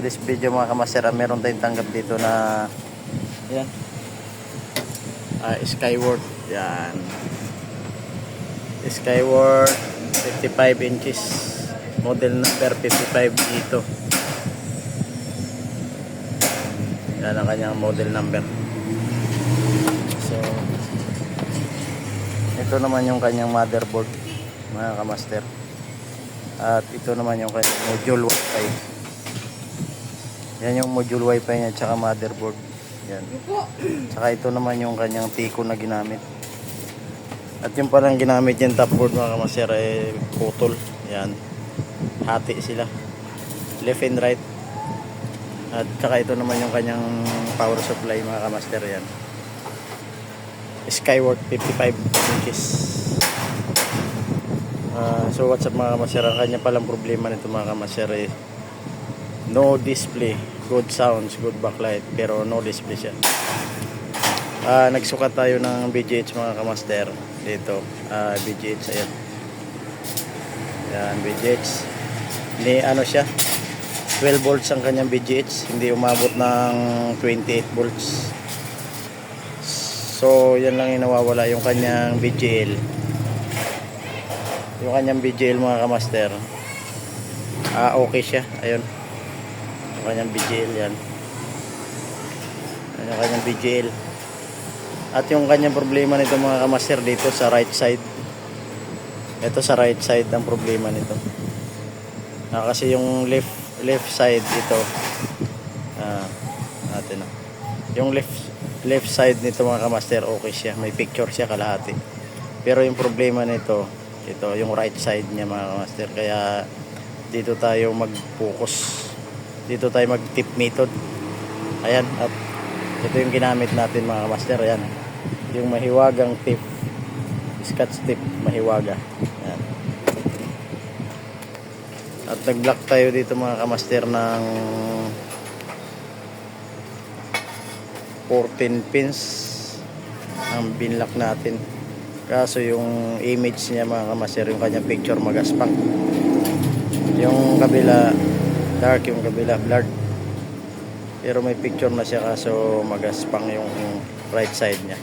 this video mga kamaster, meron tayong tanggap dito na yan, Skyward. Yan, Skyward 55 inches, model number 55 dito. Yan ang kanyang model number. So ito naman yung kanyang motherboard mga kamaster, at ito naman yung kanyang module wifi. Yan yung module wifi niya tsaka motherboard. Yan. Tsaka ito naman yung kanyang tiko na ginamit. At yung parang ginamit yung top board mga kamaster ay putol. Yan, hati sila left and right. At tsaka ito naman yung kanyang power supply mga kamaster. Yan, Skyward 55 inches. So what's up mga kamaster, ang kanya palang problema nito mga kamaster eh, no display, good sounds, good backlight, pero no display siya. Nagsukat tayo ng BGH mga kamaster dito. BGH, ayan. Yan, BGH. Ni ano siya, 12 volts ang kanyang BGH, hindi umabot ng 28 volts. So yan lang yung nawawala, yung kanyang BGL. Yung kanyang BGL mga kamaster, okay siya. Ayun, yung kanyang BGL. Yan, yung kanyang BGL. At yung kanyang problema nito mga kamaster dito sa right side. Ito sa right side ang problema nito. Kasi yung left side ito, natin na. Yung left side nito mga kamaster okay siya, may picture siya kalahati. Pero yung problema nito, ito yung right side niya mga kamaster. Kaya dito tayo mag-focus, dito tayo mag-tip method. Ayan, at ito yung ginamit natin mga kamaster. Ayan, yung mahiwagang tip, scotch tip mahiwaga. Ayan. At nag-block tayo dito mga kamaster ng 14 pins ang binlock natin. Kaso yung image niya mga kamaster, yung kanyang picture magaspang. Yung kabila dark, yung kabila blurred. Pero may picture na siya kaso magaspang yung right side niya.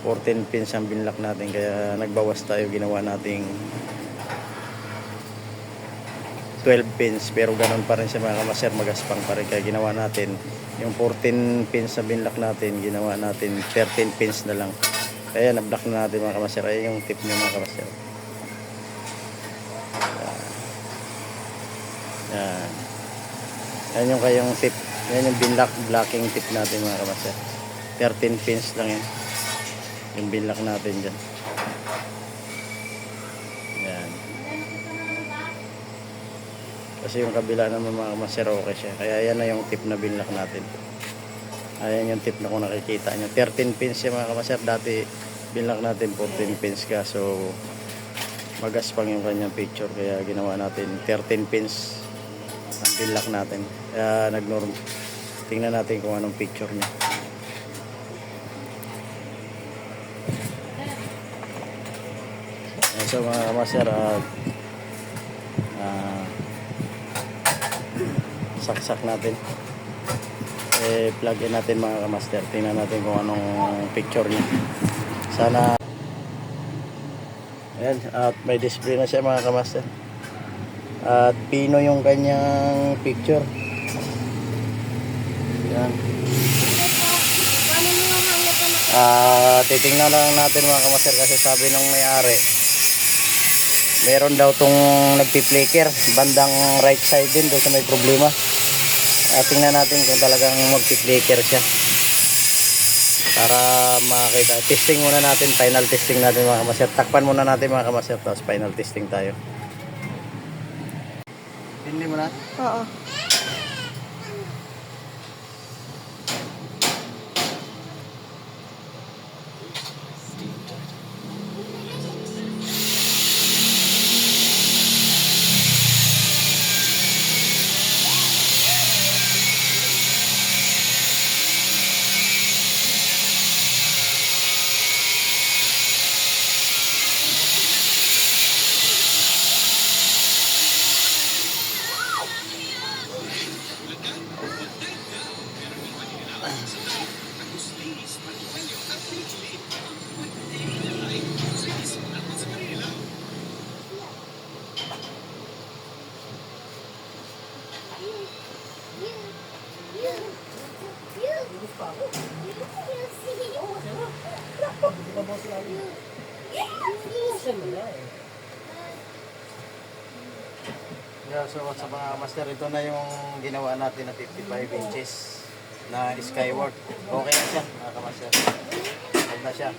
14 pins ang binlock natin, kaya nagbawas tayo, ginawa nating 12 pins, pero ganun pa rin siya mga kamaster, magaspang pa rin. Kaya ginawa natin yung 14 pins na binlock natin, ginawa natin 13 pins na lang. Kaya na-block na natin mga kamaster. Ayan yung tip niya mga kamaster. Yan, yan yung kayong tip. Yan yung blocking tip natin mga kamaster. 13 pins lang yan yung binlock natin dyan. Yan, kasi yung kabila naman mga kamaster okay siya. Kaya yan na yung tip na binlock natin. Ayan yung tip na kung nakikita nyo, 13 pins siya mga kamaster. Dati binlock natin 14 pins ka, so magaspang yung kanyang picture, kaya ginawa natin 13 pins ang binlock natin. Kaya nag-norm, tingnan natin kung anong picture niya. So mga kamaster, saksak natin, plug in natin mga kamaster. Tingnan natin kung anong picture niya. Sana, ayan, at may display na siya mga kamaster, at pino yung kanyang picture. Yan. Titingnan lang natin mga kamaster, kasi sabi ng may-ari meron daw tong nagpi-flicker bandang right side din, doon sa may problema. Tingnan natin kung talagang magpi-flicker siya para makita. Testing muna natin, final testing natin mga kamaster. Takpan muna natin mga kamaster, tapos final testing tayo. Hindi mo na? Oo. Yeah, so sa mga master, ito na yung ginawa natin na 55 inches na skyward. Okay na siya, mga kamaster. Okay na siya.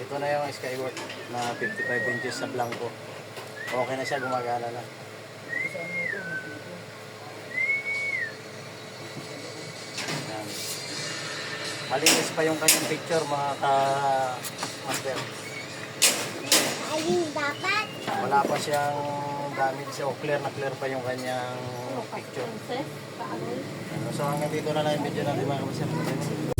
Ito na yung skyward na 55 inches sa blanco. Okay na siya, gumagana na. Yan. Malinis pa yung kanyang picture, mga ka-master. Ayun, dapat. Wala pa siyang damage siya o clear na clear pa yung kanyang picture. So hanggang dito na lang yung video natin, mga kamaster.